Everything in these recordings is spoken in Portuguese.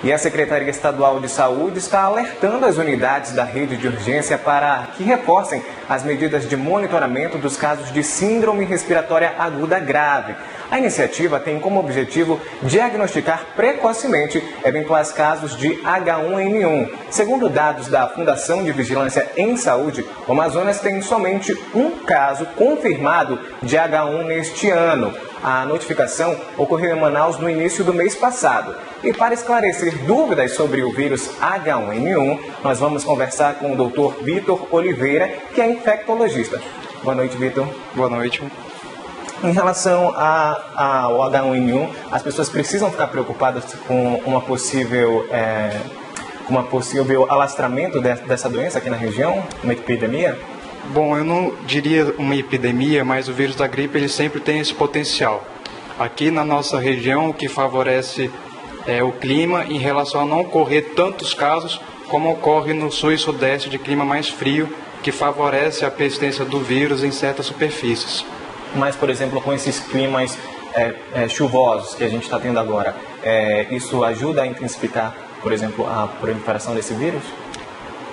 E a Secretaria Estadual de Saúde está alertando as unidades da rede de urgência para que reforcem as medidas de monitoramento dos casos de síndrome respiratória aguda grave. A iniciativa tem como objetivo diagnosticar precocemente eventuais casos de H1N1. Segundo dados da Fundação de Vigilância em Saúde, o Amazonas tem somente um caso confirmado de H1 neste ano. A notificação ocorreu em Manaus no início do mês passado. E para esclarecer dúvidas sobre o vírus H1N1, nós vamos conversar com o Dr. Vitor Oliveira, que é infectologista. Boa noite, Vitor. Boa noite. Em relação ao H1N1, as pessoas precisam ficar preocupadas com uma possível alastramento dessa doença aqui na região, uma epidemia? Bom, eu não diria uma epidemia, mas o vírus da gripe ele sempre tem esse potencial. Aqui na nossa região, o que favorece é o clima em relação a não ocorrer tantos casos como ocorre no sul e sudeste de clima mais frio, que favorece a persistência do vírus em certas superfícies. Mas, por exemplo, com esses climas chuvosos que a gente está tendo agora, isso ajuda a intensificar, por exemplo, a proliferação desse vírus?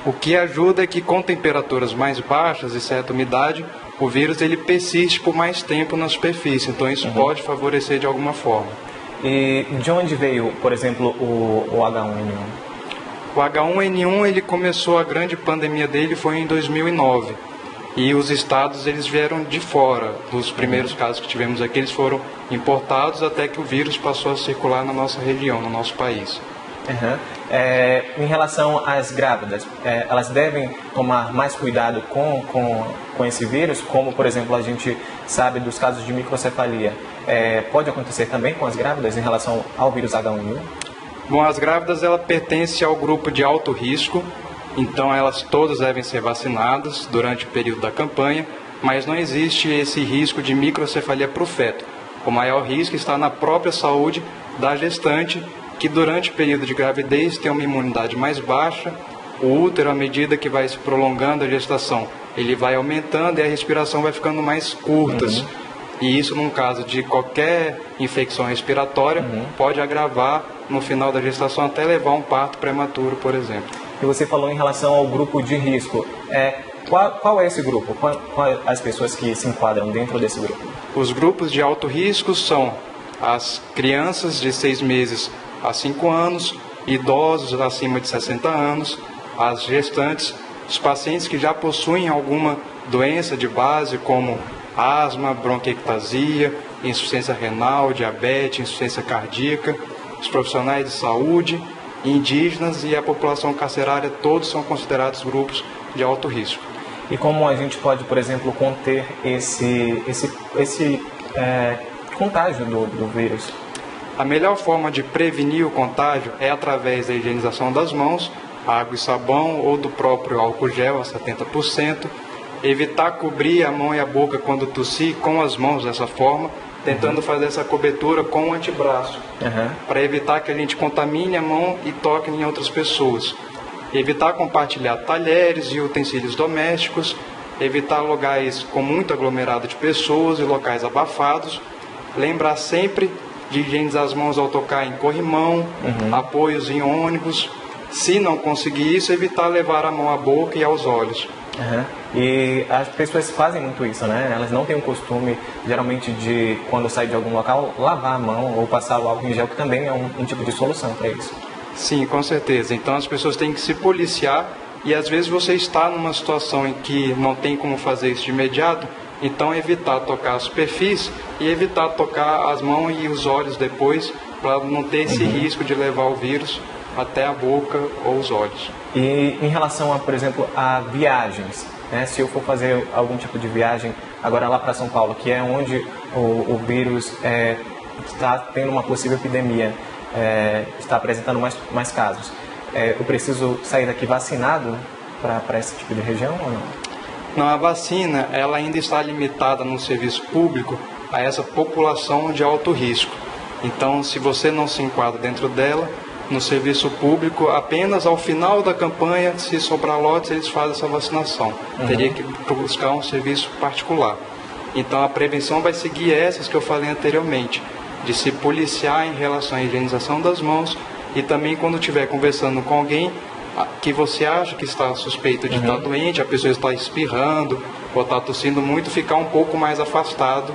O que ajuda é que com temperaturas mais baixas e certa umidade, o vírus ele persiste por mais tempo na superfície, então isso pode favorecer de alguma forma. E de onde veio, por exemplo, o H1N1? O H1N1 ele começou, a grande pandemia dele foi em 2009. E os estados eles vieram de fora. Dos primeiros casos que tivemos aqui, eles foram importados até que o vírus passou a circular na nossa região, no nosso país. Em relação às grávidas, elas devem tomar mais cuidado com esse vírus, como, por exemplo, a gente sabe dos casos de microcefalia. Pode acontecer também com as grávidas em relação ao vírus H1N1? Bom, as grávidas ela pertencem ao grupo de alto risco, então elas todas devem ser vacinadas durante o período da campanha, mas não existe esse risco de microcefalia para o feto. O maior risco está na própria saúde da gestante, que durante o período de gravidez tem uma imunidade mais baixa, o útero, à medida que vai se prolongando a gestação, ele vai aumentando e a respiração vai ficando mais curtas. E isso, num caso de qualquer infecção respiratória, pode agravar no final da gestação até levar a um parto prematuro, por exemplo. E você falou em relação ao grupo de risco. Qual é esse grupo? Quais as pessoas que se enquadram dentro desse grupo? Os grupos de alto risco são as crianças de 6 meses a 5 anos, idosos acima de 60 anos, as gestantes, os pacientes que já possuem alguma doença de base, como asma, bronquiectasia, insuficiência renal, diabetes, insuficiência cardíaca, os profissionais de saúde, indígenas e a população carcerária, todos são considerados grupos de alto risco. E como a gente pode, por exemplo, conter esse contágio do vírus? A melhor forma de prevenir o contágio é através da higienização das mãos, água e sabão ou do próprio álcool gel a 70%, evitar cobrir a mão e a boca quando tossir com as mãos dessa forma, tentando fazer essa cobertura com o antebraço, para evitar que a gente contamine a mão e toque em outras pessoas. Evitar compartilhar talheres e utensílios domésticos, evitar lugares com muito aglomerado de pessoas e locais abafados, lembrar sempre de higienizar as mãos ao tocar em corrimão, apoios em ônibus. Se não conseguir isso, evitar levar a mão à boca e aos olhos. E as pessoas fazem muito isso, né? Elas não têm o costume, geralmente, de, quando saem de algum local, lavar a mão ou passar o álcool em gel, que também é um tipo de solução para isso. Sim, com certeza. Então as pessoas têm que se policiar e às vezes você está numa situação em que não tem como fazer isso de imediato, então evitar tocar a superfície e evitar tocar as mãos e os olhos depois, para não ter esse risco de levar o vírus até a boca ou os olhos. E em relação, a, por exemplo, a viagens, né? Se eu for fazer algum tipo de viagem agora lá para São Paulo, que é onde o vírus está tendo uma possível epidemia, está apresentando mais casos, eu preciso sair daqui vacinado para esse tipo de região ou não? Não, a vacina ela ainda está limitada no serviço público a essa população de alto risco. Então, se você não se enquadra dentro dela, no serviço público, apenas ao final da campanha, se sobrar lotes, eles fazem essa vacinação. Teria que buscar um serviço particular. Então, a prevenção vai seguir essas que eu falei anteriormente, de se policiar em relação à higienização das mãos, E também quando estiver conversando com alguém que você acha que está suspeito de estar doente, a pessoa está espirrando ou está tossindo muito, ficar um pouco mais afastado,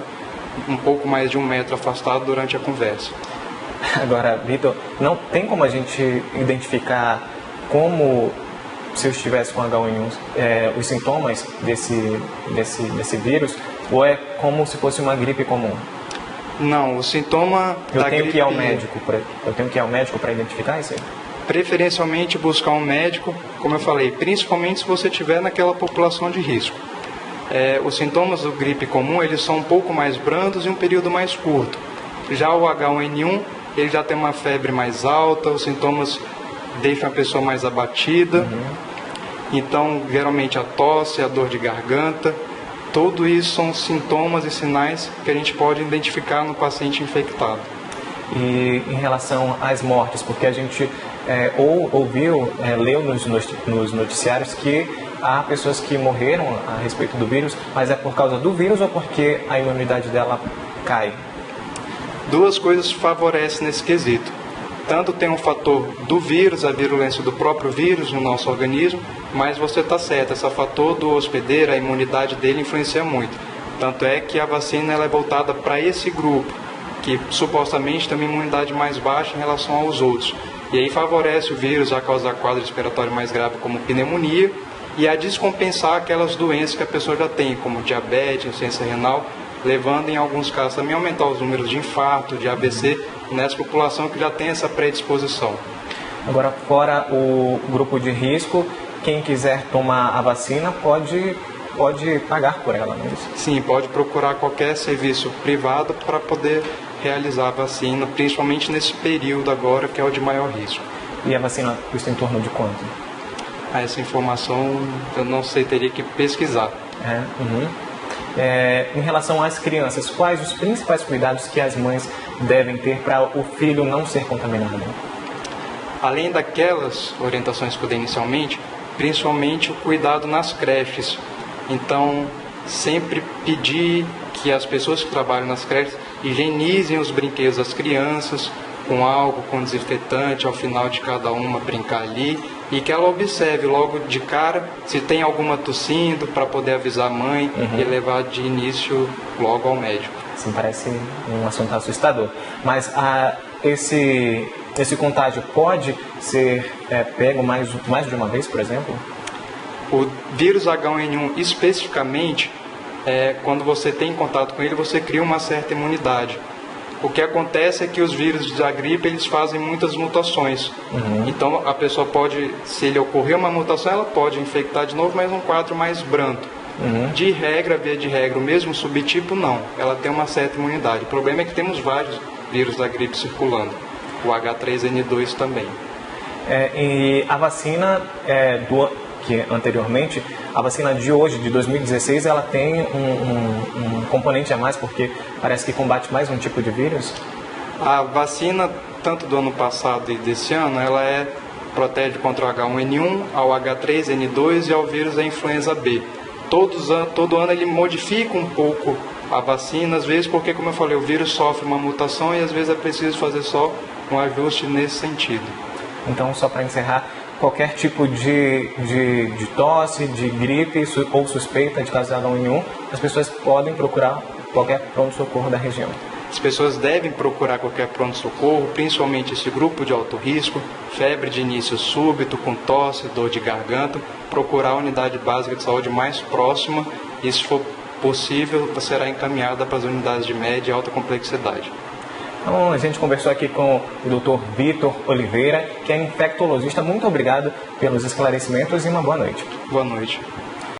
um pouco mais de 1 metro afastado durante a conversa. Agora, Vitor, não tem como a gente identificar como, se eu estivesse com H1N1, os sintomas desse vírus, ou é como se fosse uma gripe comum? Não, o sintoma da gripe... Eu tenho que ir ao médico para identificar isso aí? Preferencialmente buscar um médico, como eu falei, principalmente se você estiver naquela população de risco. Os sintomas do gripe comum, eles são um pouco mais brandos e um período mais curto. Já o H1N1, ele já tem uma febre mais alta, os sintomas deixam a pessoa mais abatida. Então, geralmente a tosse, a dor de garganta, tudo isso são sintomas e sinais que a gente pode identificar no paciente infectado. E em relação às mortes, porque a gente leu nos noticiários que há pessoas que morreram a respeito do vírus, mas é por causa do vírus ou porque a imunidade dela cai? Duas coisas favorecem nesse quesito. Tanto tem um fator do vírus, a virulência do próprio vírus no nosso organismo, mas você está certo, esse fator do hospedeiro, a imunidade dele influencia muito. Tanto é que a vacina ela é voltada para esse grupo, que supostamente tem uma imunidade mais baixa em relação aos outros. E aí favorece o vírus a causar quadro respiratório mais grave, como pneumonia, e a descompensar aquelas doenças que a pessoa já tem, como diabetes, insuficiência renal, levando em alguns casos também a aumentar os números de infarto, de AVC, nessa população que já tem essa predisposição. Agora, fora o grupo de risco, quem quiser tomar a vacina pode pagar por ela, não é isso? Sim, pode procurar qualquer serviço privado para poder realizar a vacina, principalmente nesse período agora, que é o de maior risco. E a vacina custa em torno de quanto? Essa informação eu não sei, teria que pesquisar. Em relação às crianças, quais os principais cuidados que as mães devem ter para o filho não ser contaminado? Além daquelas orientações que eu dei inicialmente, principalmente o cuidado nas creches. Então, sempre pedir que as pessoas que trabalham nas creches higienizem os brinquedos das crianças com álcool, com desinfetante, ao final de cada uma brincar ali, e que ela observe logo de cara se tem alguma tossindo para poder avisar a mãe e levar de início logo ao médico. Sim, parece um assunto assustador. Mas esse contágio pode ser pego mais de uma vez, por exemplo? O vírus H1N1 especificamente, quando você tem contato com ele, você cria uma certa imunidade. O que acontece é que os vírus da gripe, eles fazem muitas mutações. Então, a pessoa pode, se ele ocorrer uma mutação, ela pode infectar de novo, mas num quadro mais brando. De regra, via de regra, o mesmo subtipo, não. Ela tem uma certa imunidade. O problema é que temos vários vírus da gripe circulando. O H3N2 também. E a vacina que anteriormente, a vacina de hoje, de 2016, ela tem um componente a mais, porque parece que combate mais um tipo de vírus? A vacina, tanto do ano passado e desse ano, ela protege contra o H1N1, ao H3N2 e ao vírus da influenza B. Todo ano ele modifica um pouco a vacina, às vezes porque, como eu falei, o vírus sofre uma mutação e às vezes é preciso fazer só um ajuste nesse sentido. Então, só para encerrar, qualquer tipo de tosse, de gripe ou suspeita de caso de H1N1, as pessoas podem procurar qualquer pronto-socorro da região. As pessoas devem procurar qualquer pronto-socorro, principalmente esse grupo de alto risco, febre de início súbito, com tosse, dor de garganta, procurar a unidade básica de saúde mais próxima e, se for possível, será encaminhada para as unidades de média e alta complexidade. Então, a gente conversou aqui com o Dr. Vitor Oliveira, que é infectologista. Muito obrigado pelos esclarecimentos e uma boa noite. Boa noite.